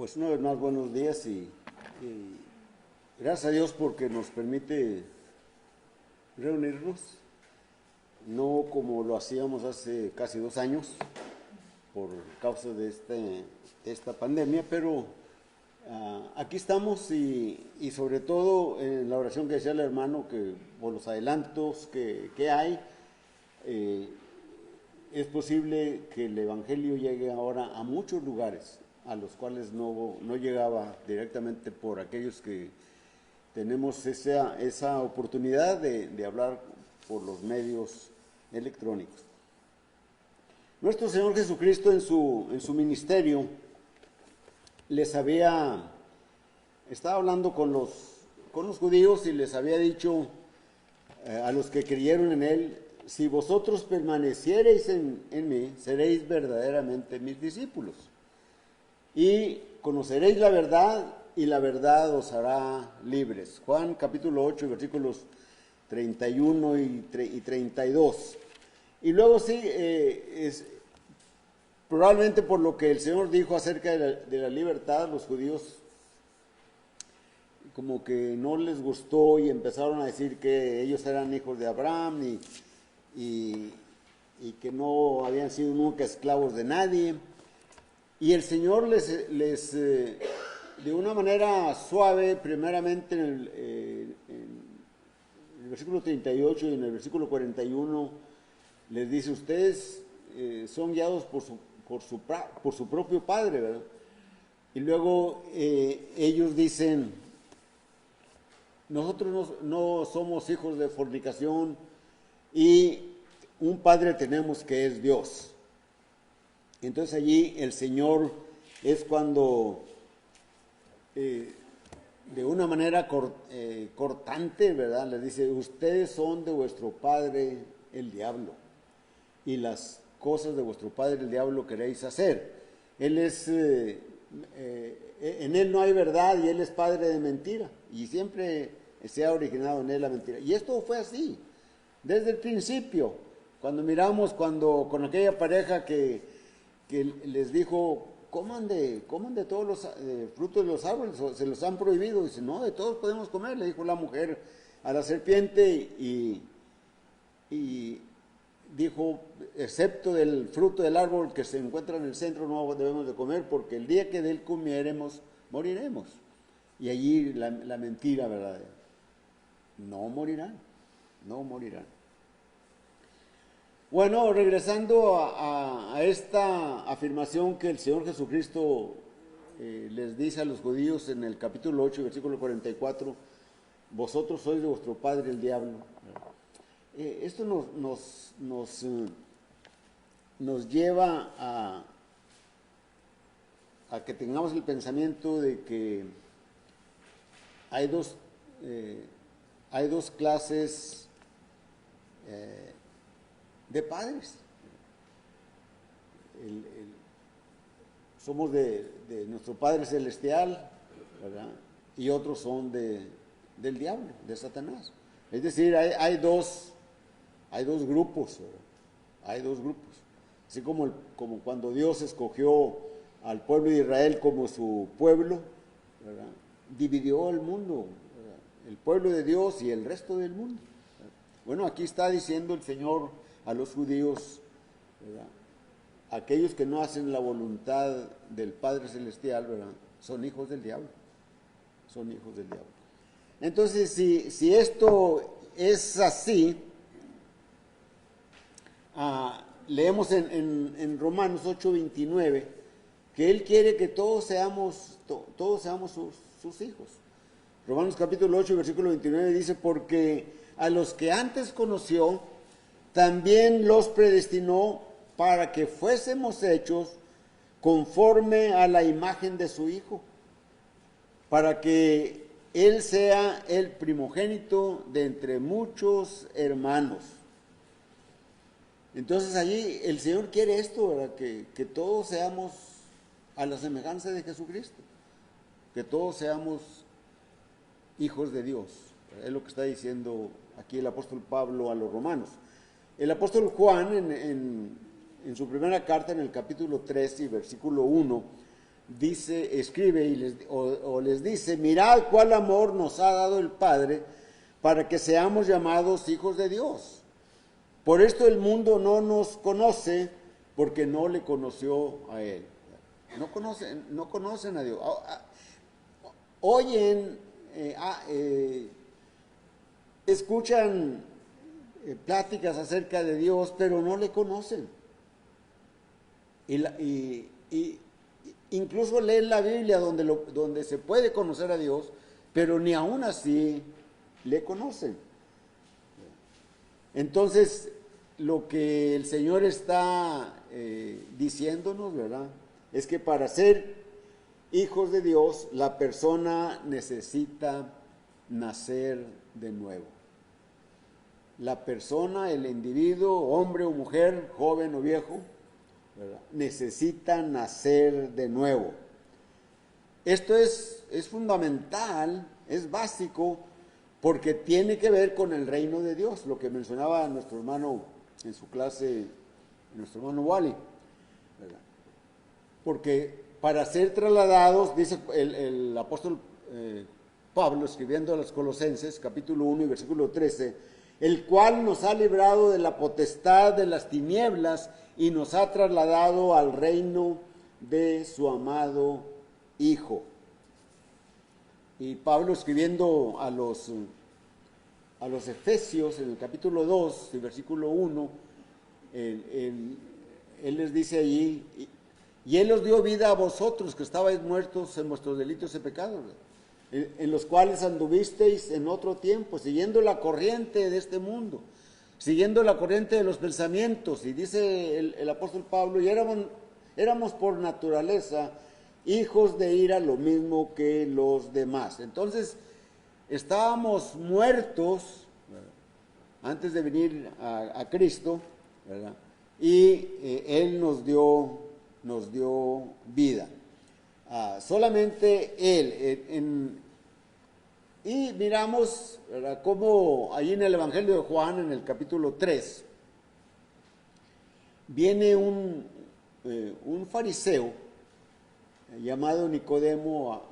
Pues una vez más buenos días y gracias a Dios porque nos permite reunirnos, no como lo hacíamos hace casi 2 años por causa de esta pandemia, pero aquí estamos y sobre todo en la oración que decía el hermano, que por los adelantos que hay, eh, es posible que el Evangelio llegue ahora a muchos lugares a los cuales no llegaba directamente por aquellos que tenemos esa oportunidad de hablar por los medios electrónicos. Nuestro Señor Jesucristo en su ministerio estaba hablando con los judíos y les había dicho a los que creyeron en Él: si vosotros permaneciereis en mí, seréis verdaderamente mis discípulos. Y conoceréis la verdad, y la verdad os hará libres. Juan capítulo 8, versículos 31 y 32. Y luego sí, probablemente por lo que el Señor dijo acerca de la libertad, los judíos como que no les gustó y empezaron a decir que ellos eran hijos de Abraham y que no habían sido nunca esclavos de nadie. Y el Señor de una manera suave, primeramente en el versículo 38 y en el versículo 41, les dice: ustedes son guiados por su propio padre, ¿verdad? Y luego ellos dicen: nosotros no somos hijos de fornicación y un padre tenemos que es Dios. Entonces allí el Señor es cuando de una manera cortante, ¿verdad?, les dice: ustedes son de vuestro padre el diablo, y las cosas de vuestro padre el diablo queréis hacer. Él en él no hay verdad y él es padre de mentira, y siempre se ha originado en él la mentira. Y esto fue así desde el principio. Cuando miramos con aquella pareja que les dijo: coman de todos los frutos de los árboles, se los han prohibido. Dice: no, de todos podemos comer, le dijo la mujer a la serpiente, y dijo: excepto del fruto del árbol que se encuentra en el centro no debemos de comer, porque el día que de él comiéremos moriremos. Y allí la mentira verdadera: no morirán, no morirán. Bueno, regresando a esta afirmación que el Señor Jesucristo les dice a los judíos en el capítulo 8, versículo 44: vosotros sois de vuestro padre el diablo. Esto nos lleva a que tengamos el pensamiento de que hay dos clases de padres. Somos de nuestro Padre Celestial, ¿verdad? Y otros son del diablo, de Satanás. Es decir, hay dos grupos, ¿verdad? Hay dos grupos. Así como cuando Dios escogió al pueblo de Israel como su pueblo, ¿verdad?, dividió el mundo, ¿verdad?, el pueblo de Dios y el resto del mundo, ¿verdad? Bueno, aquí está diciendo el Señor a los judíos, ¿verdad?, aquellos que no hacen la voluntad del Padre Celestial, ¿verdad?, son hijos del diablo, son hijos del diablo. Entonces, si esto es así, leemos en Romanos 8:29 que Él quiere que todos seamos sus hijos. Romanos capítulo 8, versículo 29 dice: porque a los que antes conoció, también los predestinó para que fuésemos hechos conforme a la imagen de su Hijo, para que Él sea el primogénito de entre muchos hermanos. Entonces allí el Señor quiere esto, ¿verdad?, que todos seamos a la semejanza de Jesucristo, que todos seamos hijos de Dios. Es lo que está diciendo aquí el apóstol Pablo a los romanos. El apóstol Juan en su primera carta, en el capítulo 3 y versículo 1, dice, escribe o les dice: mirad cuál amor nos ha dado el Padre para que seamos llamados hijos de Dios. Por esto el mundo no nos conoce, porque no le conoció a Él. No conocen a Dios. Oyen, escuchan pláticas acerca de Dios, pero no le conocen. Y incluso leen la Biblia donde se puede conocer a Dios, pero ni aún así le conocen. Entonces, lo que el Señor está diciéndonos, ¿verdad?, es que para ser hijos de Dios, la persona necesita nacer de nuevo. La persona, el individuo, hombre o mujer, joven o viejo, ¿verdad?, necesita nacer de nuevo. Esto es fundamental, es básico, porque tiene que ver con el reino de Dios, lo que mencionaba nuestro hermano en su clase, nuestro hermano Wally, ¿verdad? Porque para ser trasladados, dice el apóstol Pablo, escribiendo a los Colosenses, capítulo 1 y versículo 13, el cual nos ha librado de la potestad de las tinieblas y nos ha trasladado al reino de su amado Hijo. Y Pablo, escribiendo a los Efesios, en el capítulo 2, el versículo 1, él les dice allí: y Él os dio vida a vosotros, que estabais muertos en vuestros delitos y pecados, en los cuales anduvisteis en otro tiempo, siguiendo la corriente de este mundo, siguiendo la corriente de los pensamientos. Y dice el apóstol Pablo: y éramos por naturaleza hijos de ira, lo mismo que los demás. Entonces, estábamos muertos, ¿verdad?, antes de venir a Cristo, ¿verdad?, y Él nos dio vida. Solamente Él. Y miramos, ¿verdad?, cómo allí en el Evangelio de Juan, en el capítulo 3, viene un fariseo llamado Nicodemo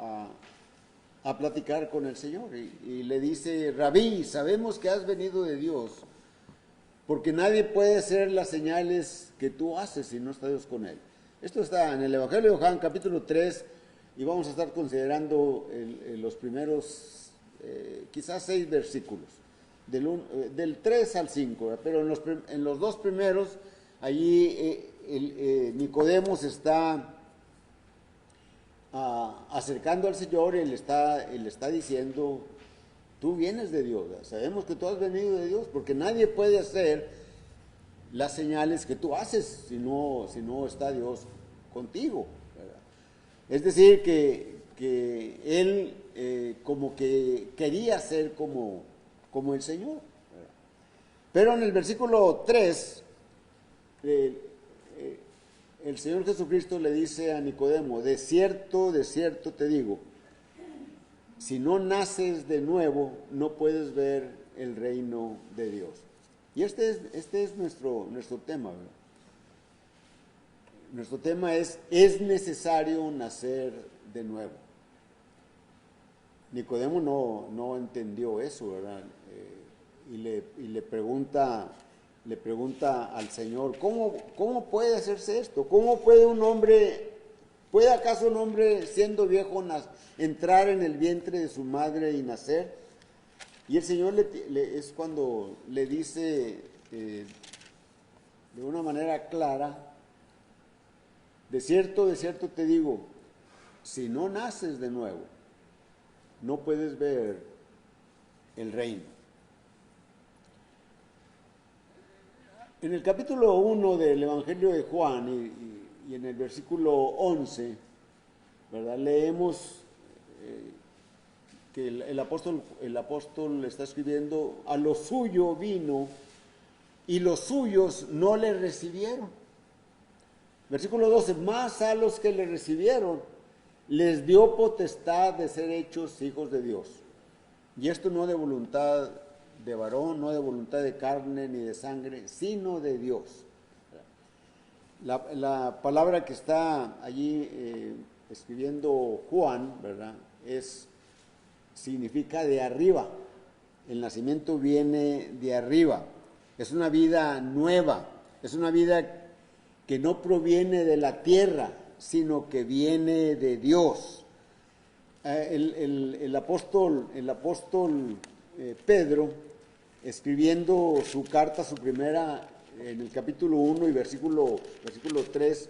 a platicar con el Señor, y le dice: Rabí, sabemos que has venido de Dios, porque nadie puede hacer las señales que tú haces si no está Dios con él. Esto está en el Evangelio de Juan, capítulo 3, y vamos a estar considerando los primeros, quizás 6 versículos, del 3 al 5, ¿verdad? Pero en los 2 primeros, allí Nicodemo se está acercando al Señor y le está diciendo: tú vienes de Dios, ¿verdad? Sabemos que tú has venido de Dios, porque nadie puede hacer las señales que tú haces si no está Dios contigo, ¿verdad? Es decir, que él como que quería ser como el Señor, ¿verdad? Pero en el versículo 3, el Señor Jesucristo le dice a Nicodemo: de cierto te digo, si no naces de nuevo, no puedes ver el reino de Dios. Y este es nuestro tema, ¿verdad? Nuestro tema es necesario nacer de nuevo. Nicodemo no entendió eso, ¿verdad? Y le pregunta al Señor: ¿cómo puede hacerse esto? ¿Cómo puede acaso un hombre siendo viejo entrar en el vientre de su madre y nacer? Y el Señor es cuando le dice de una manera clara: de cierto te digo, si no naces de nuevo, no puedes ver el reino. En el capítulo 1 del Evangelio de Juan y en el versículo 11, ¿verdad?, leemos que el apóstol está escribiendo: a lo suyo vino y los suyos no le recibieron. Versículo 12, más a los que le recibieron les dio potestad de ser hechos hijos de Dios. Y esto no de voluntad de varón, no de voluntad de carne ni de sangre, sino de Dios. La palabra que está allí escribiendo Juan, ¿verdad? Significa de arriba. El nacimiento viene de arriba. Es una vida nueva. Es una vida que no proviene de la tierra, sino que viene de Dios. El apóstol Pedro, escribiendo su carta, su primera, en el capítulo 1 y versículo 3,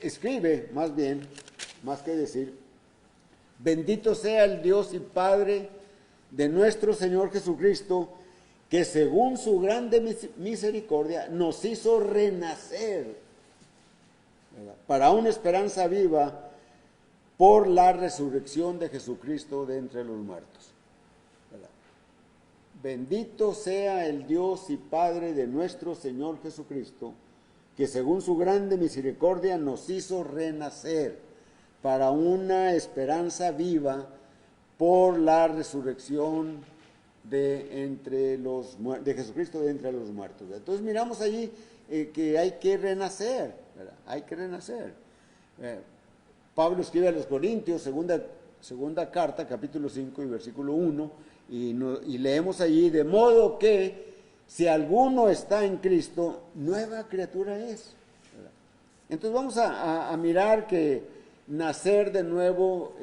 escribe más bien, más que decir: bendito sea el Dios y Padre de nuestro Señor Jesucristo, que según su grande misericordia nos hizo renacer, ¿verdad?, para una esperanza viva por la resurrección de Jesucristo de entre los muertos, ¿verdad? Bendito sea el Dios y Padre de nuestro Señor Jesucristo, que según su grande misericordia nos hizo renacer para una esperanza viva por la resurrección de Jesucristo de entre los muertos. Entonces miramos allí que hay que renacer, ¿verdad? Hay que renacer. Pablo escribe a los Corintios, segunda carta, capítulo 5 y versículo 1, y leemos allí: de modo que si alguno está en Cristo, nueva criatura es, ¿verdad? Entonces vamos a mirar que nacer de nuevo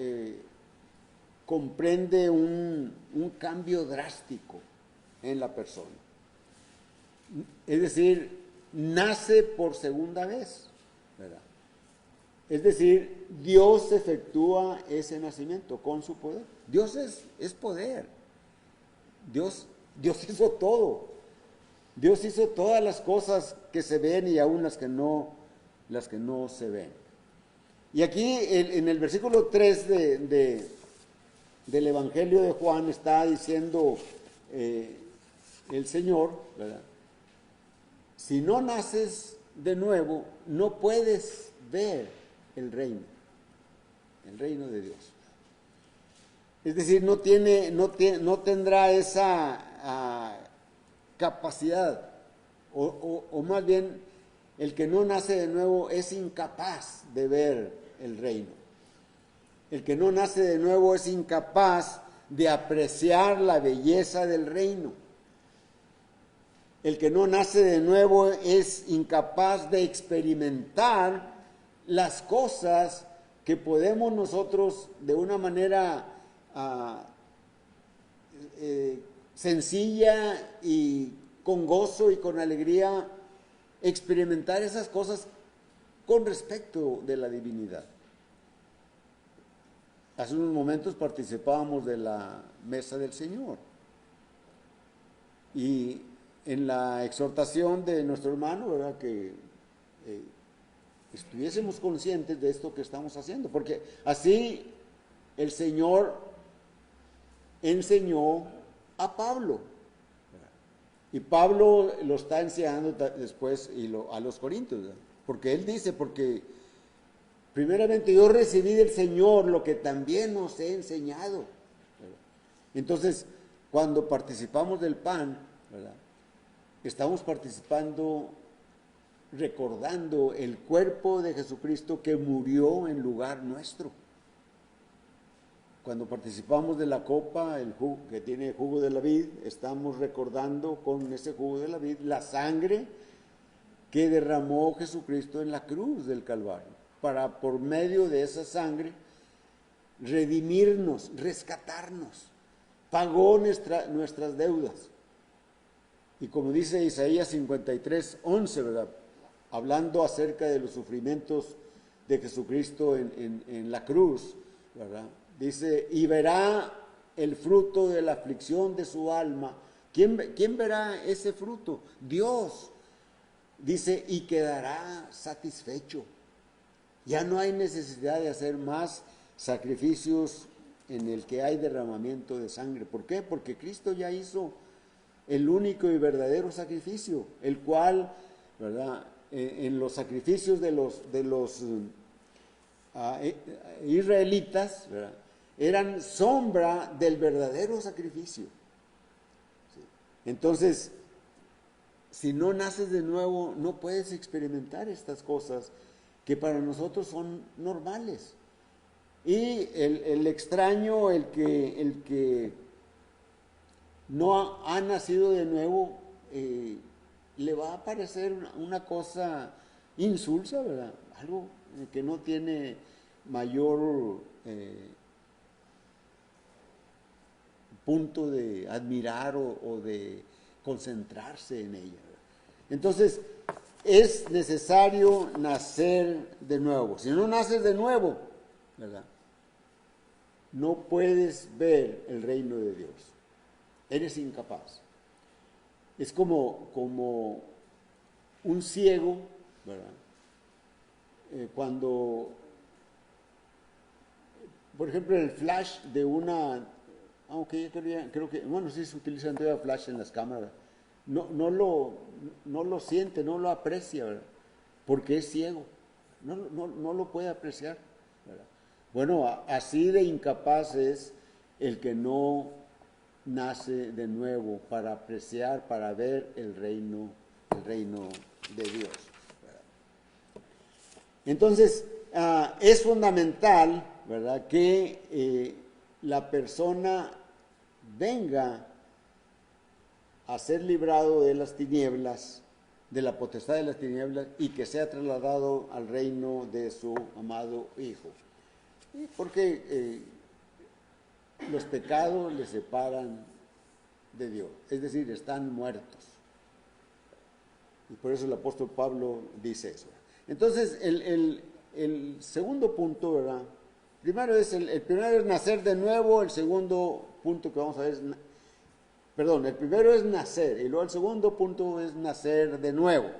comprende un cambio drástico en la persona. Es decir, nace por segunda vez, ¿verdad? Es decir, Dios efectúa ese nacimiento con su poder. Dios es poder. Dios hizo todo. Dios hizo todas las cosas que se ven y aún las que no se ven. Y aquí en el versículo 3 del Evangelio de Juan está diciendo el Señor, ¿verdad? Si no naces de nuevo, no puedes ver el reino de Dios. Es decir, no tendrá esa capacidad, o más bien, el que no nace de nuevo es incapaz de ver el reino. El que no nace de nuevo es incapaz de apreciar la belleza del reino. El que no nace de nuevo es incapaz de experimentar las cosas que podemos nosotros de una manera sencilla y con gozo y con alegría experimentar esas cosas con respecto de la divinidad. Hace unos momentos participábamos de la mesa del Señor y en la exhortación de nuestro hermano, ¿verdad?, que estuviésemos conscientes de esto que estamos haciendo, porque así el Señor enseñó a Pablo, ¿verdad? Y Pablo lo está enseñando después a los Corintios, ¿verdad? Porque él dice: porque primeramente yo recibí del Señor lo que también os he enseñado, ¿verdad? Entonces, cuando participamos del pan, ¿verdad?, estamos participando, recordando el cuerpo de Jesucristo que murió en lugar nuestro. Cuando participamos de la copa, el jugo, que tiene jugo de la vid, estamos recordando con ese jugo de la vid la sangre que derramó Jesucristo en la cruz del Calvario, para por medio de esa sangre redimirnos, rescatarnos. Pagó nuestras deudas. Y como dice Isaías 53:11, ¿verdad?, hablando acerca de los sufrimientos de Jesucristo en la cruz, ¿verdad?, dice: y verá el fruto de la aflicción de su alma. ¿Quién verá ese fruto? Dios. Dice: y quedará satisfecho. Ya no hay necesidad de hacer más sacrificios en el que hay derramamiento de sangre. ¿Por qué? Porque Cristo ya hizo el único y verdadero sacrificio, el cual, ¿verdad?, en los sacrificios de los israelitas, ¿verdad?, eran sombra del verdadero sacrificio. ¿Sí? Entonces, si no naces de nuevo, no puedes experimentar estas cosas que para nosotros son normales. Y el extraño, el que no ha nacido de nuevo, le va a parecer una cosa insulsa, ¿verdad? Algo que no tiene mayor punto de admirar o de concentrarse en ella. Entonces, es necesario nacer de nuevo. Si no naces de nuevo, ¿verdad?, no puedes ver el reino de Dios. Eres incapaz. Es como un ciego, ¿verdad? Cuando, por ejemplo, el flash de una, aunque yo creo que, bueno, sí se utilizan todavía flash en las cámaras, no lo siente, no lo aprecia, ¿verdad?, porque es ciego, no lo puede apreciar, ¿verdad? Bueno, así de incapaz es el que no nace de nuevo para apreciar, para ver el reino de Dios, ¿verdad? Entonces, es fundamental, ¿verdad?, que la persona venga a ser librado de las tinieblas, de la potestad de las tinieblas, y que sea trasladado al reino de su amado Hijo. Porque los pecados le separan de Dios, es decir, están muertos. Y por eso el apóstol Pablo dice eso. Entonces, el segundo punto, ¿verdad? El primero es nacer de nuevo, el segundo punto que vamos a ver es, el primero es nacer, y luego el segundo punto es nacer de nuevo,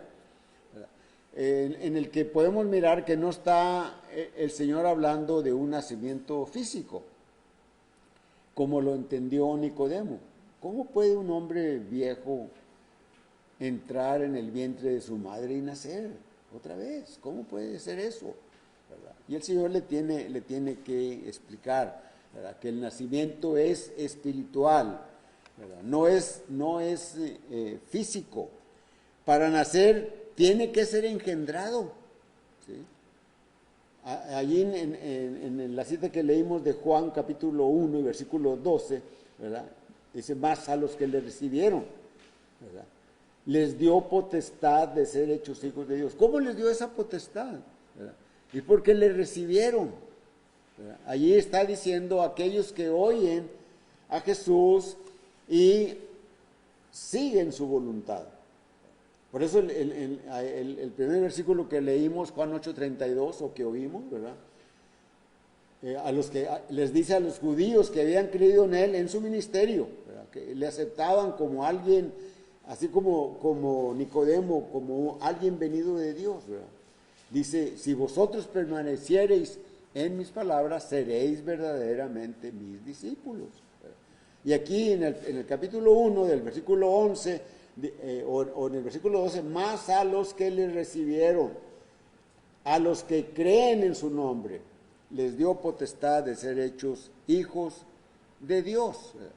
¿verdad? En el que podemos mirar que no está el Señor hablando de un nacimiento físico, como lo entendió Nicodemo. ¿Cómo puede un hombre viejo entrar en el vientre de su madre y nacer otra vez? ¿Cómo puede ser eso? ¿Verdad? Y el Señor le tiene que explicar, ¿verdad?, que el nacimiento es espiritual, ¿verdad? No es físico. Para nacer tiene que ser engendrado, ¿sí? Allí en la cita que leímos de Juan capítulo 1 y versículo 12, ¿verdad?, dice, más a los que le recibieron, ¿verdad?, les dio potestad de ser hechos hijos de Dios. ¿Cómo les dio esa potestad? ¿Verdad? Y porque le recibieron, ¿verdad? Allí está diciendo aquellos que oyen a Jesús y siguen su voluntad. Por eso el primer versículo que leímos, Juan 8:32, o que oímos, ¿verdad?, les dice a los judíos que habían creído en él, en su ministerio, ¿verdad?, que le aceptaban como alguien, así como Nicodemo, como alguien venido de Dios, ¿verdad? Dice, si vosotros permaneciereis en mis palabras, seréis verdaderamente mis discípulos, ¿verdad? Y aquí en el capítulo 1, del versículo 11, o en el versículo 12, más a los que le recibieron, a los que creen en su nombre, les dio potestad de ser hechos hijos de Dios, ¿verdad?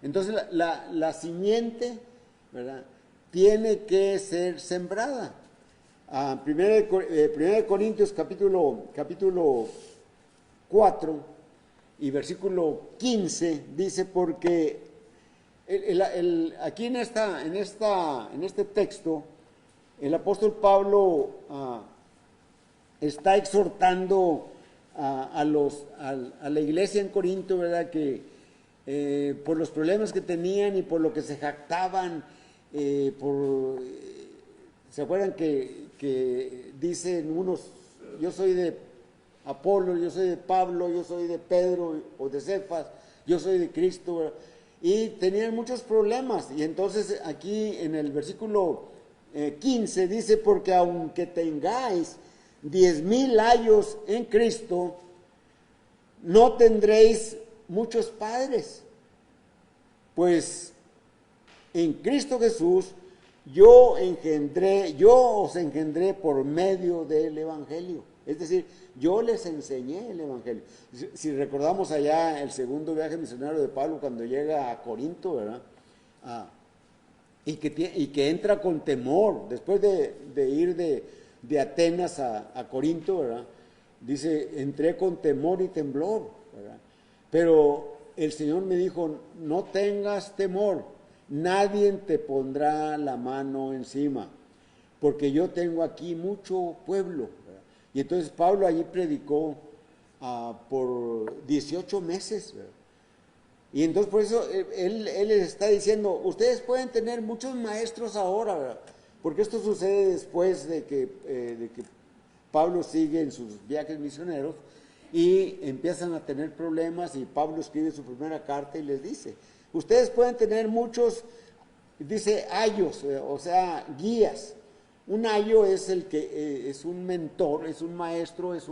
Entonces la simiente, ¿verdad?, tiene que ser sembrada. Primera de Corintios capítulo 4 y versículo 15 dice, porque aquí en este texto el apóstol Pablo está exhortando a la iglesia en Corinto, ¿verdad?, que por los problemas que tenían y por lo que se jactaban, ¿se acuerdan que dicen unos, yo soy de Apolo, yo soy de Pablo, yo soy de Pedro o de Cefas, yo soy de Cristo, ¿verdad? Y tenían muchos problemas, y entonces aquí en el versículo 15 dice, porque aunque tengáis 10,000 años en Cristo, no tendréis muchos padres, pues en Cristo Jesús yo os engendré por medio del Evangelio. Es decir, yo les enseñé el Evangelio. Si recordamos allá el segundo viaje misionario de Pablo, cuando llega a Corinto, ¿verdad?, y que entra con temor, después de ir de Atenas a Corinto, ¿verdad? Dice, entré con temor y temblor, ¿verdad? Pero el Señor me dijo, no tengas temor, nadie te pondrá la mano encima, porque yo tengo aquí mucho pueblo, ¿verdad? Y entonces Pablo allí predicó por 18 meses, ¿verdad? Y entonces por eso él les está diciendo, ustedes pueden tener muchos maestros ahora, ¿verdad? Porque esto sucede después de que Pablo sigue en sus viajes misioneros y empiezan a tener problemas y Pablo escribe su primera carta y les dice, ustedes pueden tener muchos, dice, ayos, o sea, guías. Un ayo es el que es un mentor, es un maestro, es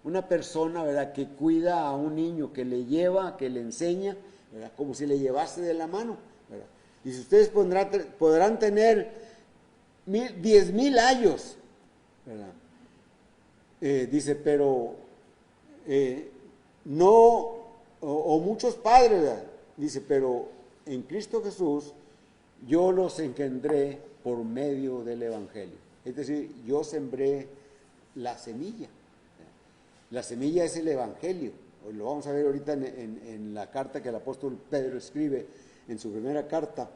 una persona, ¿verdad?, que cuida a un niño, que le lleva, que le enseña, ¿verdad?, como si le llevase de la mano, ¿verdad? Y si ustedes podrán tener 10,000 ayos, ¿verdad? Dice, pero no, o muchos padres, ¿verdad? Dice, pero en Cristo Jesús yo los engendré por medio del Evangelio. Es decir, yo sembré la semilla. La semilla es el Evangelio. Lo vamos a ver ahorita en la carta que el apóstol Pedro escribe en su primera carta,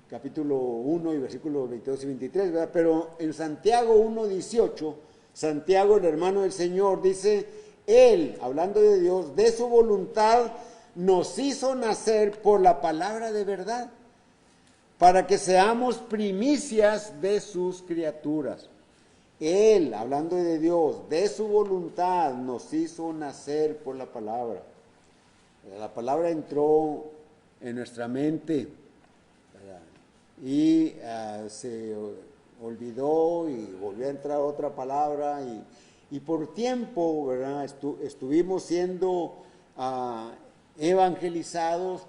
capítulo 1 y versículos 22 y 23, ¿verdad? Pero en Santiago 1:18, Santiago, el hermano del Señor, dice, Él, hablando de Dios, de su voluntad nos hizo nacer por la palabra de verdad, para que seamos primicias de sus criaturas. Él, hablando de Dios, de su voluntad nos hizo nacer por la palabra. La palabra entró en nuestra mente, ¿verdad?, y se olvidó y volvió a entrar otra palabra y por tiempo, ¿verdad?, estuvimos siendo evangelizados,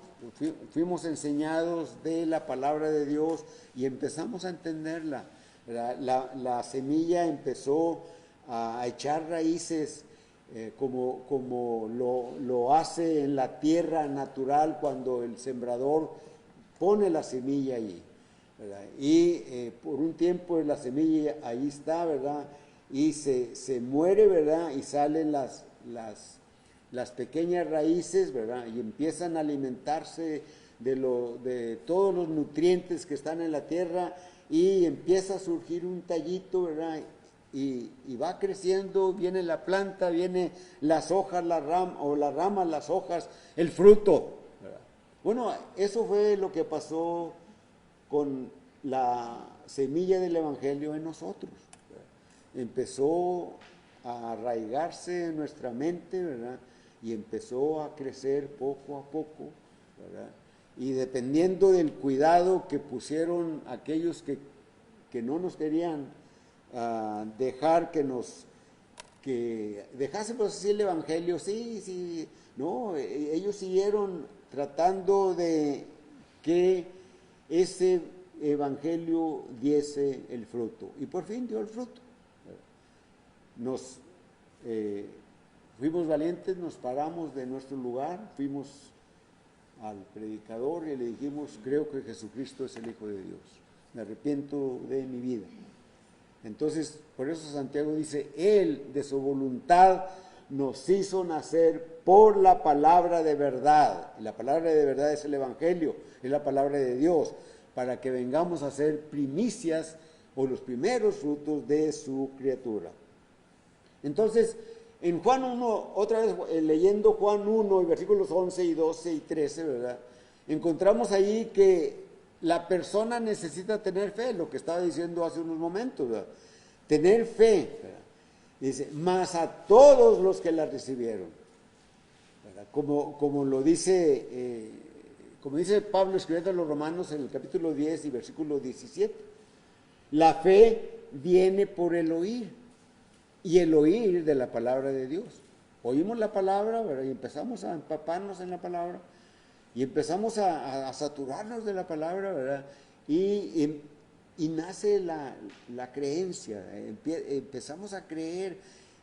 fuimos enseñados de la palabra de Dios y empezamos a entenderla. La semilla empezó a echar raíces como lo hace en la tierra natural cuando el sembrador pone la semilla allí, ¿verdad? Y por un tiempo la semilla ahí está, ¿verdad? Y se muere, ¿verdad? Y salen las pequeñas raíces, ¿verdad? Y empiezan a alimentarse de todos los nutrientes que están en la tierra y empieza a surgir un tallito, ¿verdad? Y va creciendo, viene la planta, viene las hojas, las ramas, las hojas, el fruto, ¿verdad? Bueno, eso fue lo que pasó con la semilla del Evangelio en nosotros, ¿verdad? Empezó a arraigarse en nuestra mente, ¿verdad? Y empezó a crecer poco a poco, ¿verdad? Y dependiendo del cuidado que pusieron aquellos que no nos querían dejar que dejásemos así el Evangelio, sí, no, ellos siguieron tratando de que ese Evangelio diese el fruto, y por fin dio el fruto. Fuimos valientes, nos paramos de nuestro lugar, fuimos al predicador y le dijimos, creo que Jesucristo es el Hijo de Dios, me arrepiento de mi vida. Entonces, por eso Santiago dice, Él de su voluntad nos hizo nacer por la palabra de verdad. Y la palabra de verdad es el Evangelio, es la palabra de Dios, para que vengamos a ser primicias o los primeros frutos de su criatura. Entonces, en Juan 1, otra vez leyendo Juan 1, versículos 11 y 12 y 13, ¿verdad?, encontramos ahí que la persona necesita tener fe, lo que estaba diciendo hace unos momentos, ¿verdad? Tener fe, ¿verdad? Dice, más a todos los que la recibieron, ¿verdad? Como lo dice, como dice Pablo escribiendo a los Romanos en el capítulo 10 y versículo 17, la fe viene por el oír, y el oír de la palabra de Dios. Oímos la palabra, ¿verdad?, y empezamos a empaparnos en la palabra, y empezamos a saturarnos de la palabra, ¿verdad? Y nace la creencia, empezamos a creer,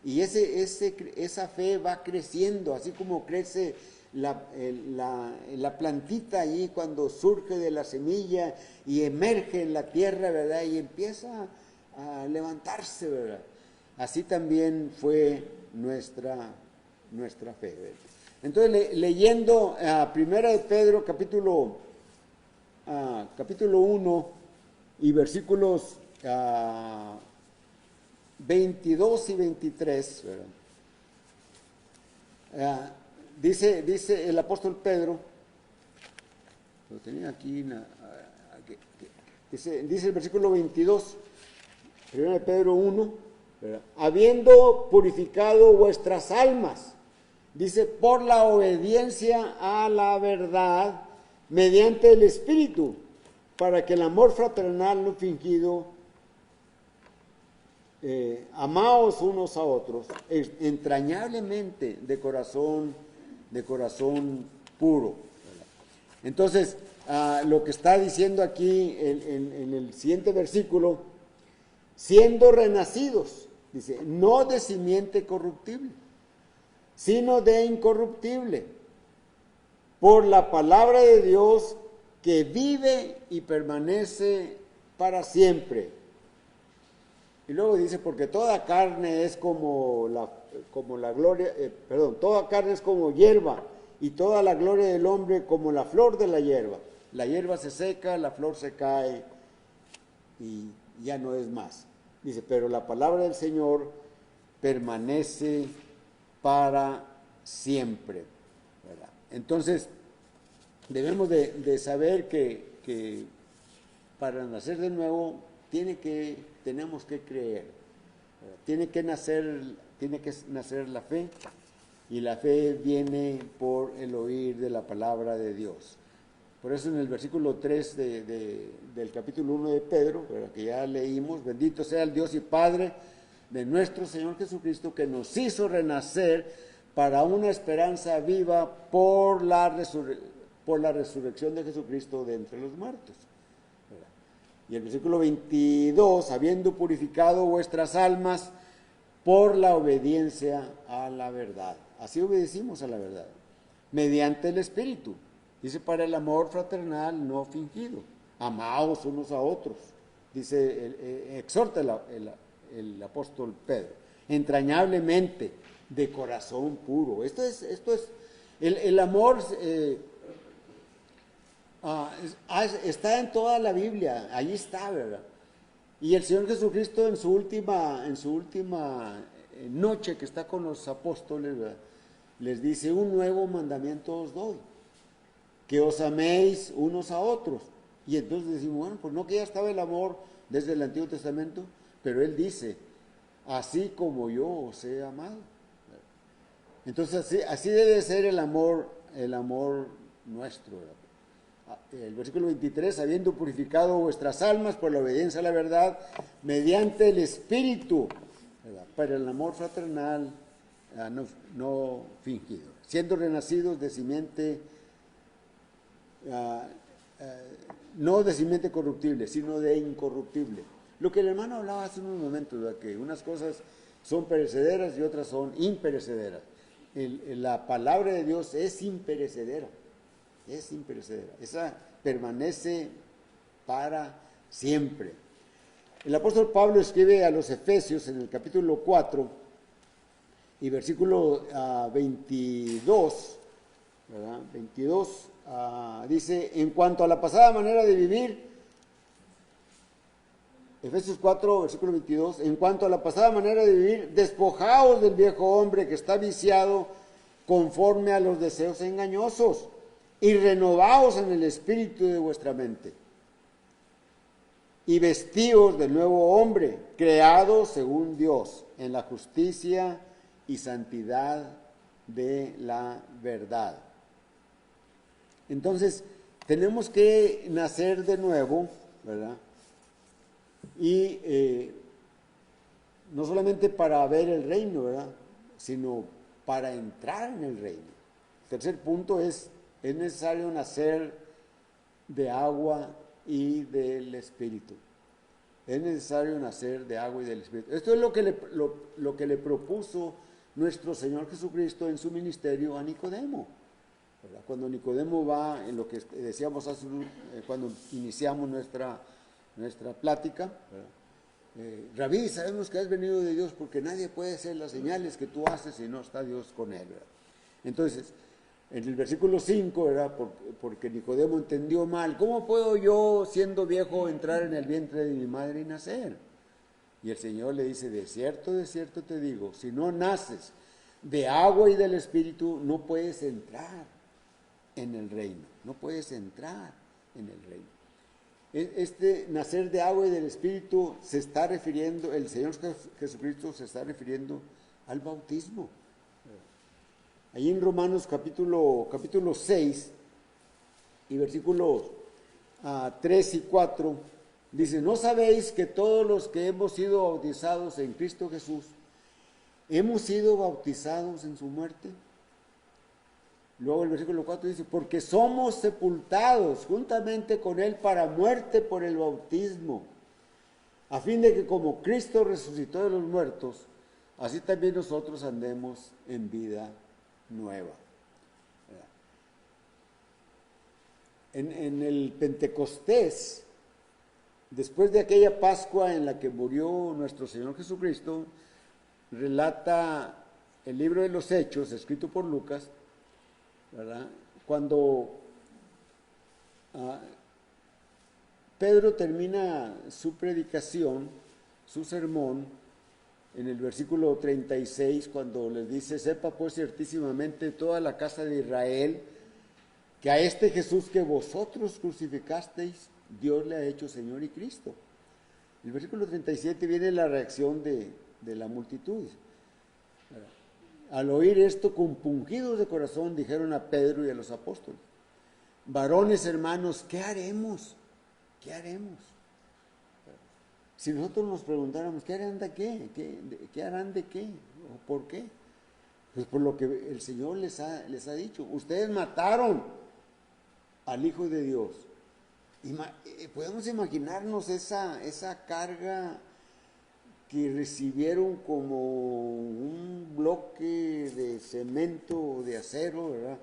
y esa fe va creciendo, así como crece la plantita allí cuando surge de la semilla y emerge en la tierra, ¿verdad? Y empieza a levantarse, ¿verdad? Así también fue nuestra fe, ¿verdad? Entonces, leyendo Primera de Pedro, capítulo 1 y versículos 22 y 23, ¿verdad? Dice el apóstol Pedro, lo tenía aquí, dice el versículo 22, 1 Pedro 1, ¿verdad? Habiendo purificado vuestras almas, dice, por la obediencia a la verdad, mediante el Espíritu, para que el amor fraternal no fingido, amaos unos a otros, entrañablemente de corazón puro. Entonces, lo que está diciendo aquí en el siguiente versículo, siendo renacidos, dice, no de simiente corruptible, sino de incorruptible, por la palabra de Dios que vive y permanece para siempre. Y luego dice, porque toda carne es como la gloria, toda carne es como hierba, y toda la gloria del hombre como la flor de la hierba. La hierba se seca, la flor se cae, y ya no es más. Dice, pero la palabra del Señor permanece para siempre, ¿verdad? Entonces, debemos de saber que para nacer de nuevo tenemos que creer, ¿verdad? Tiene que nacer la fe, y la fe viene por el oír de la palabra de Dios. Por eso en el versículo 3 del capítulo 1 de Pedro, ¿verdad?, que ya leímos, bendito sea el Dios y Padre de nuestro Señor Jesucristo, que nos hizo renacer para una esperanza viva por la resurrección de Jesucristo de entre los muertos. ¿Verdad? Y el versículo 22, habiendo purificado vuestras almas por la obediencia a la verdad. Así obedecimos a la verdad, mediante el Espíritu. Dice, para el amor fraternal no fingido. Amaos unos a otros. Dice, exhorta el apóstol Pedro. Entrañablemente, de corazón puro. Esto es el amor está en toda la Biblia. Ahí está, ¿verdad? Y el Señor Jesucristo en su última noche que está con los apóstoles, ¿verdad?, les dice, un nuevo mandamiento os doy, que os améis unos a otros. Y entonces decimos, bueno, pues no, que ya estaba el amor desde el Antiguo Testamento, pero Él dice, así como yo os he amado. Entonces así debe ser el amor nuestro, ¿verdad? El versículo 23, habiendo purificado vuestras almas por la obediencia a la verdad, mediante el Espíritu, ¿verdad?, para el amor fraternal no fingido, siendo renacidos de simiente, no de simiente corruptible, sino de incorruptible. Lo que el hermano hablaba hace unos momentos, ¿verdad?, que unas cosas son perecederas y otras son imperecederas. La palabra de Dios es imperecedera, esa permanece para siempre. El apóstol Pablo escribe a los Efesios en el capítulo 4 y versículo 22, ¿verdad? 22, dice, en cuanto a la pasada manera de vivir, Efesios 4, versículo 22, en cuanto a la pasada manera de vivir, despojaos del viejo hombre que está viciado conforme a los deseos engañosos, y renovaos en el espíritu de vuestra mente, y vestíos del nuevo hombre, creado según Dios, en la justicia y santidad de la verdad. Entonces, tenemos que nacer de nuevo, ¿verdad? Y no solamente para ver el reino, ¿verdad?, sino para entrar en el reino. El tercer punto es necesario nacer de agua y del Espíritu. Es necesario nacer de agua y del Espíritu. Esto es lo que le propuso nuestro Señor Jesucristo en su ministerio a Nicodemo. ¿verdad? Cuando Nicodemo va, en lo que decíamos cuando iniciamos nuestra plática, Rabí, sabemos que has venido de Dios porque nadie puede hacer las señales que tú haces si no está Dios con él, ¿verdad? Entonces, en el versículo 5, ¿verdad? Porque Nicodemo entendió mal, ¿cómo puedo yo, siendo viejo, entrar en el vientre de mi madre y nacer? Y el Señor le dice, de cierto te digo, si no naces de agua y del Espíritu, no puedes entrar en el reino, no puedes entrar en el reino. Este nacer de agua y del Espíritu se está refiriendo, el Señor Jesucristo se está refiriendo al bautismo. Ahí en Romanos capítulo 6 y versículos 3 y 4, dice, ¿no sabéis que todos los que hemos sido bautizados en Cristo Jesús, hemos sido bautizados en su muerte? Luego el versículo 4 dice, porque somos sepultados juntamente con Él para muerte por el bautismo, a fin de que como Cristo resucitó de los muertos, así también nosotros andemos en vida nueva. En el Pentecostés, después de aquella Pascua en la que murió nuestro Señor Jesucristo, relata el libro de los Hechos, escrito por Lucas, ¿verdad? Cuando Pedro termina su predicación, su sermón, en el versículo 36, cuando les dice, sepa pues ciertísimamente toda la casa de Israel, que a este Jesús que vosotros crucificasteis, Dios le ha hecho Señor y Cristo. En el versículo 37 viene la reacción de la multitud. Al oír esto, compungidos de corazón, dijeron a Pedro y a los apóstoles, varones hermanos, ¿qué haremos? ¿Qué haremos? Si nosotros nos preguntáramos, ¿qué harán de qué? ¿Qué harán de qué? ¿O por qué? Pues por lo que el Señor les ha dicho. Ustedes mataron al Hijo de Dios. Podemos imaginarnos esa carga que recibieron como un bloque de cemento o de acero, ¿verdad?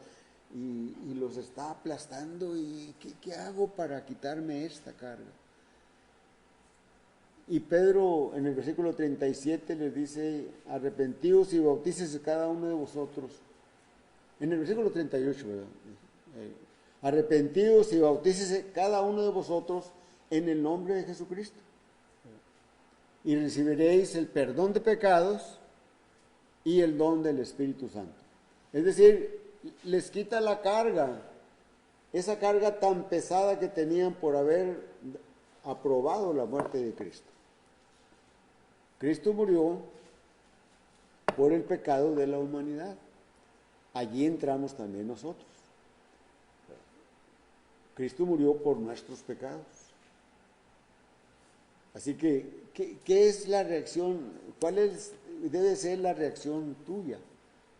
Y los está aplastando. ¿Y qué hago para quitarme esta carga? Y Pedro en el versículo 37 les dice, arrepentíos y bautícese cada uno de vosotros. En el versículo 38, ¿verdad? Arrepentíos y bautícese cada uno de vosotros en el nombre de Jesucristo. Y recibiréis el perdón de pecados y el don del Espíritu Santo. Es decir, les quita la carga, esa carga tan pesada que tenían por haber aprobado la muerte de Cristo. Cristo murió por el pecado de la humanidad. Allí entramos también nosotros. Cristo murió por nuestros pecados. Así que, ¿qué es la reacción? Debe ser la reacción tuya,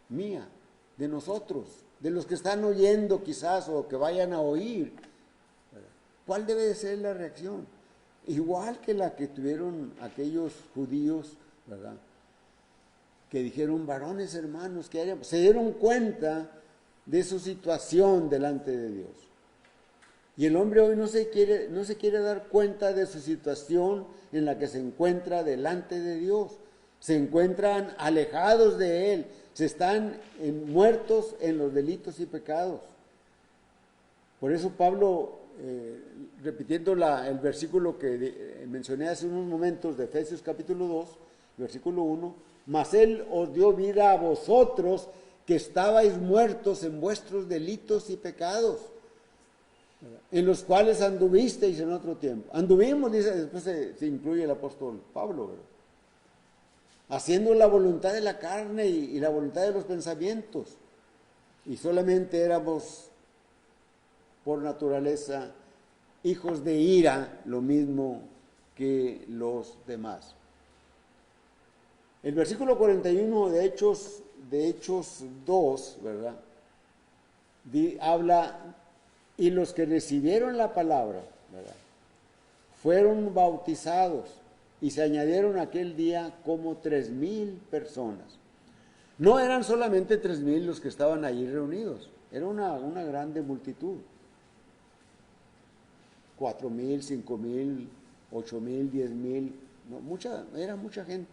mía, de nosotros, de los que están oyendo quizás o que vayan a oír? ¿Cuál debe de ser la reacción? Igual que la que tuvieron aquellos judíos, ¿verdad? Que dijeron, varones hermanos, ¿qué haríamos? Se dieron cuenta de su situación delante de Dios. Y el hombre hoy no se quiere dar cuenta de su situación en la que se encuentra delante de Dios. Se encuentran alejados de Él, se están muertos en los delitos y pecados. Por eso Pablo, repitiendo el versículo que mencioné hace unos momentos de Efesios capítulo 2, versículo 1, mas Él os dio vida a vosotros que estabais muertos en vuestros delitos y pecados, en los cuales anduvisteis en otro tiempo. Anduvimos, dice, después se incluye el apóstol Pablo, ¿verdad? Haciendo la voluntad de la carne y la voluntad de los pensamientos. Y solamente éramos, por naturaleza, hijos de ira, lo mismo que los demás. El versículo 41 de Hechos 2, ¿verdad? Habla, y los que recibieron la palabra, ¿verdad? Fueron bautizados y se añadieron aquel día como 3,000 personas. No eran solamente 3,000 los que estaban allí reunidos, Era una grande multitud. 4,000, 5,000, 8,000, 10,000, no, era mucha gente.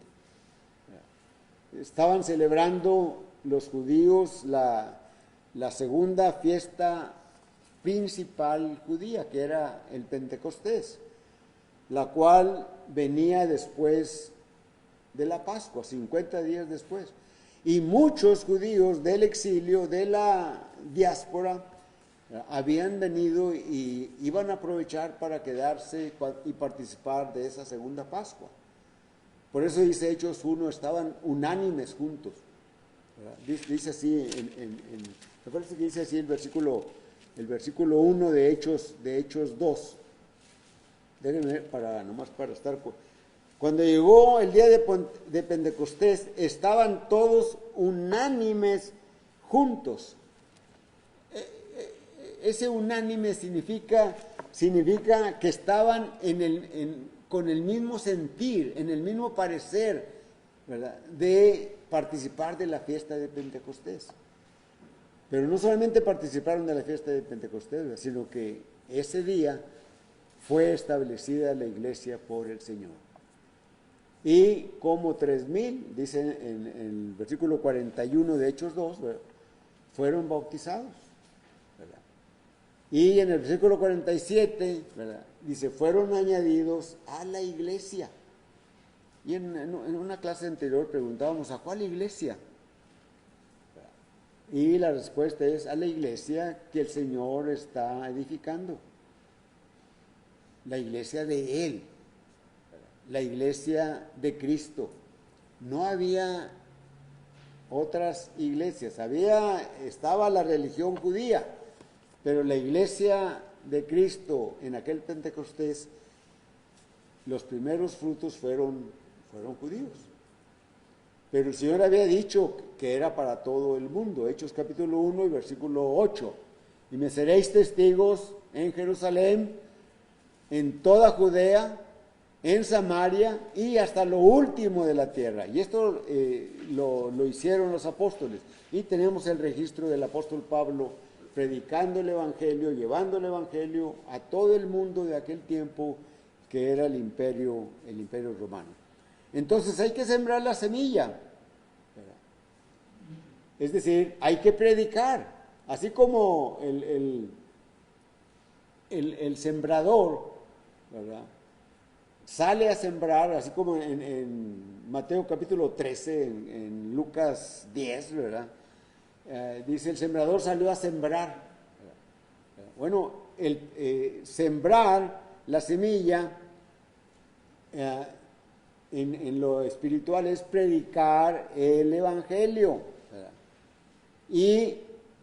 Estaban celebrando los judíos la segunda fiesta principal judía, que era el Pentecostés, la cual venía después de la Pascua, 50 días después. Y muchos judíos del exilio, de la diáspora, habían venido y iban a aprovechar para quedarse y participar de esa segunda Pascua. Por eso dice Hechos 1, estaban unánimes juntos. Dice así, me parece que dice así el versículo 1 de Hechos 2. Déjenme ver, nomás para estar... Cuando llegó el día de Pentecostés, estaban todos unánimes juntos. Ese unánime significa que estaban con el mismo sentir, en el mismo parecer, ¿verdad?, de participar de la fiesta de Pentecostés. Pero no solamente participaron de la fiesta de Pentecostés, ¿verdad?, sino que ese día fue establecida la iglesia por el Señor. Y como 3,000, dice en el versículo 41 de Hechos 2, ¿verdad?, fueron bautizados, ¿verdad? Y en el versículo 47, ¿verdad?, dice, fueron añadidos a la iglesia. Y en una clase anterior preguntábamos, ¿a cuál iglesia? Y la respuesta es a la iglesia que el Señor está edificando. La iglesia de Él, la iglesia de Cristo. No había otras iglesias, estaba la religión judía, pero la iglesia de Cristo en aquel Pentecostés, los primeros frutos fueron judíos. Pero el Señor había dicho que era para todo el mundo. Hechos capítulo 1 y versículo 8. Y me seréis testigos en Jerusalén, en toda Judea, en Samaria y hasta lo último de la tierra. Y esto lo hicieron los apóstoles. Y tenemos el registro del apóstol Pablo predicando el Evangelio, llevando el Evangelio a todo el mundo de aquel tiempo que era el imperio romano. Entonces hay que sembrar la semilla, ¿verdad? Es decir, hay que predicar, así como el sembrador, ¿verdad?, sale a sembrar, así como en Mateo capítulo 13, en Lucas 10, ¿verdad? Dice, el sembrador salió a sembrar. Bueno, sembrar la semilla en lo espiritual es predicar el Evangelio, ¿verdad? Y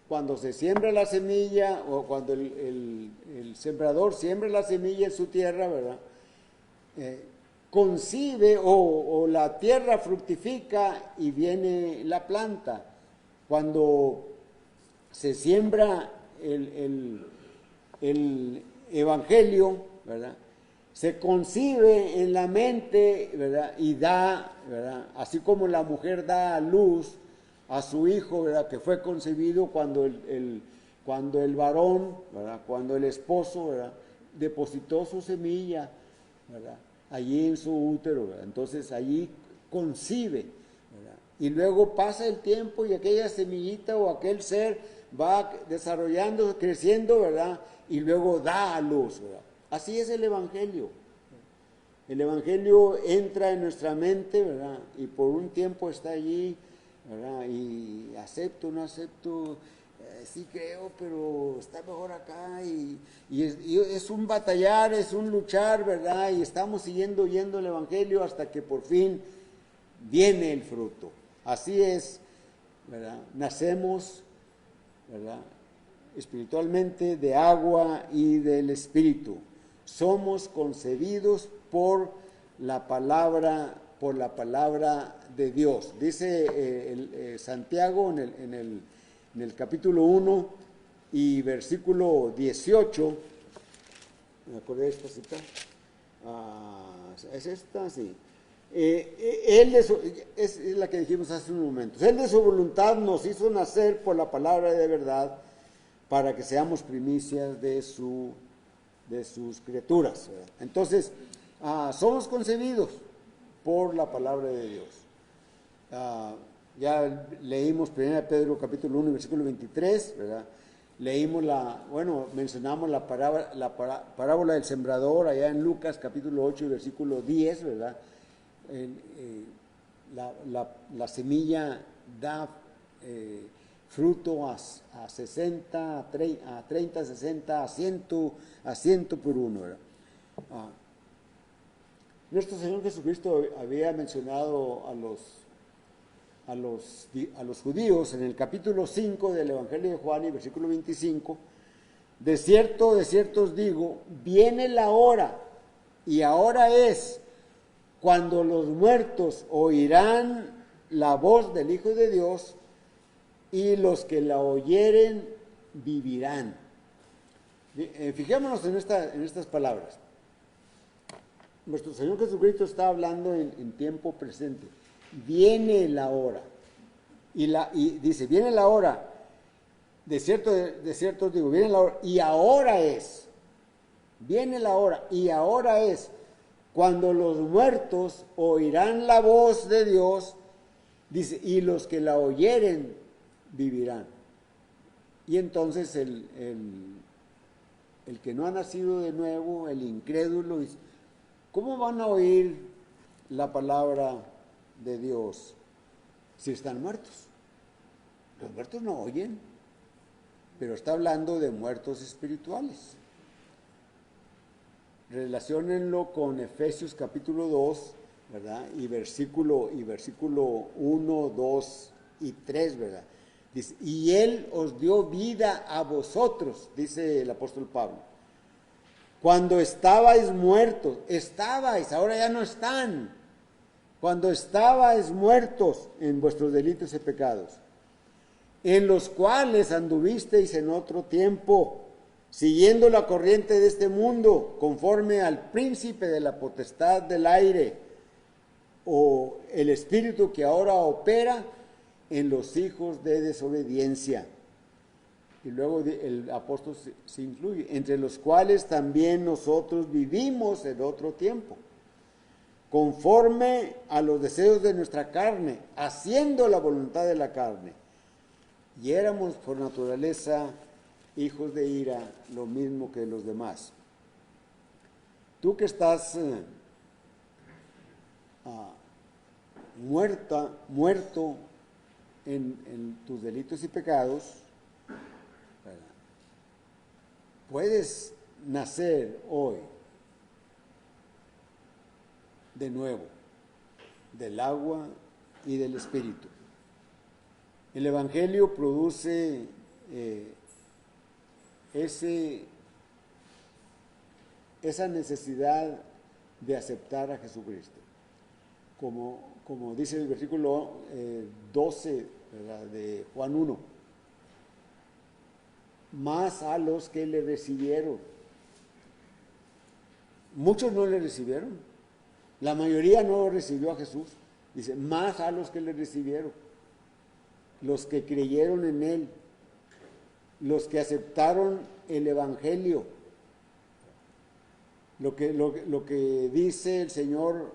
cuando se siembra la semilla, o cuando el sembrador siembra la semilla en su tierra, ¿verdad?, concibe o la tierra fructifica y viene la planta. Cuando se siembra el Evangelio, ¿verdad?, se concibe en la mente, ¿verdad?, y da, ¿verdad?, así como la mujer da a luz a su hijo, ¿verdad?, que fue concebido cuando el varón, ¿verdad?, cuando el esposo, ¿verdad?, depositó su semilla, ¿verdad?, allí en su útero, ¿verdad? Entonces allí concibe, ¿verdad?, y luego pasa el tiempo y aquella semillita o aquel ser va desarrollando, creciendo, ¿verdad?, y luego da a luz, ¿verdad? Así es el Evangelio. El Evangelio entra en nuestra mente, ¿verdad?, y por un tiempo está allí, ¿verdad?, y acepto, no acepto, sí creo, pero está mejor acá, y es un batallar, es un luchar, ¿verdad?, y estamos siguiendo oyendo el Evangelio hasta que por fin viene el fruto. Así es, ¿verdad? Nacemos, ¿verdad?, espiritualmente de agua y del Espíritu. Somos concebidos por la palabra de Dios. Dice Santiago en el capítulo 1 y versículo 18, ¿me acordé de esta cita? ¿Es esta? Sí. Es la que dijimos hace un momento. Él de su voluntad nos hizo nacer por la palabra de verdad, para que seamos primicias de sus criaturas, ¿verdad? Entonces, somos concebidos por la palabra de Dios. Ya leímos 1 Pedro capítulo 1, versículo 23, ¿verdad? Leímos mencionamos la parábola del sembrador allá en Lucas capítulo 8, versículo 10, ¿verdad? La semilla da fruto a 60, a 30, 60, a 100 por uno, ¿verdad? Nuestro Señor Jesucristo había mencionado a los judíos en el capítulo 5 del Evangelio de Juan y versículo 25, de cierto os digo, viene la hora, y ahora es, cuando los muertos oirán la voz del Hijo de Dios, y los que la oyeren vivirán. Fijémonos en estas palabras. Nuestro Señor Jesucristo está hablando en tiempo presente. Viene la hora. Y dice, viene la hora. De cierto os digo, viene la hora. Y ahora es. Viene la hora. Y ahora es. Cuando los muertos oirán la voz de Dios. Dice, y los que la oyeren vivirán. Y entonces el que no ha nacido de nuevo, el incrédulo, dice, ¿cómo van a oír la palabra de Dios si están muertos? Los muertos no oyen, pero está hablando de muertos espirituales. Relaciónenlo con Efesios capítulo 2, ¿verdad? Y versículo 1, 2 y 3, ¿verdad? Dice, y Él os dio vida a vosotros, dice el apóstol Pablo. Cuando estabais muertos, ahora ya no están. Cuando estabais muertos en vuestros delitos y pecados, en los cuales anduvisteis en otro tiempo, siguiendo la corriente de este mundo, conforme al príncipe de la potestad del aire, o el espíritu que ahora opera en los hijos de desobediencia. Y luego el apóstol se incluye, entre los cuales también nosotros vivimos en otro tiempo, conforme a los deseos de nuestra carne, haciendo la voluntad de la carne. Y éramos por naturaleza hijos de ira, lo mismo que los demás. Tú que estás muerto en tus delitos y pecados, ¿verdad? Puedes nacer hoy de nuevo, del agua y del Espíritu. El Evangelio produce esa necesidad de aceptar a Jesucristo. Como dice el versículo 12, ¿verdad?, de Juan 1. Más a los que le recibieron. Muchos no le recibieron. La mayoría no recibió a Jesús. Dice, más a los que le recibieron. Los que creyeron en Él. Los que aceptaron el Evangelio. Lo que dice el Señor.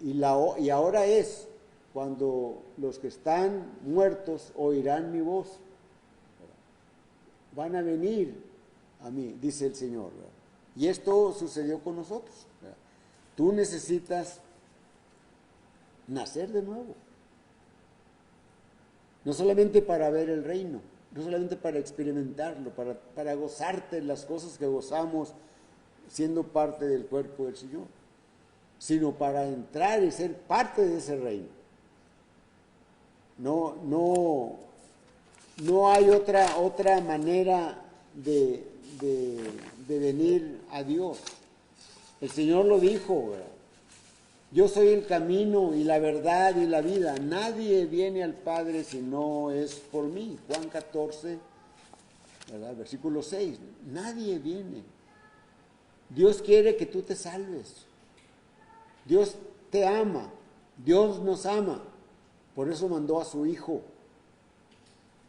Y ahora es cuando los que están muertos oirán mi voz. Van a venir a mí, dice el Señor, ¿verdad? Y esto sucedió con nosotros, ¿verdad? Tú necesitas nacer de nuevo. No solamente para ver el reino, no solamente para experimentarlo, para gozarte las cosas que gozamos siendo parte del cuerpo del Señor, sino para entrar y ser parte de ese reino. No hay otra manera de venir a Dios. El Señor lo dijo, ¿verdad? Yo soy el camino y la verdad y la vida. Nadie viene al Padre si no es por mí. Juan 14, ¿verdad? Versículo 6. Nadie viene. Dios quiere que tú te salves. Dios te ama. Dios nos ama. Por eso mandó a su Hijo.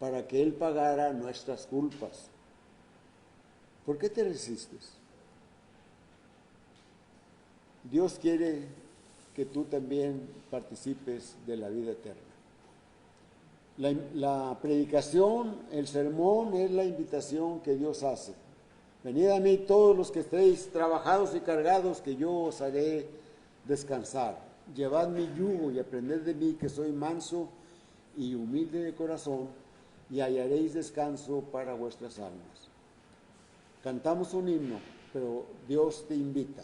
para que Él pagara nuestras culpas. ¿Por qué te resistes? Dios quiere que tú también participes de la vida eterna. La predicación, el sermón es la invitación que Dios hace. Venid a mí todos los que estéis trabajados y cargados, que yo os haré descansar. Llevad mi yugo y aprended de mí, que soy manso y humilde de corazón, y hallaréis descanso para vuestras almas. Cantamos un himno, pero Dios te invita.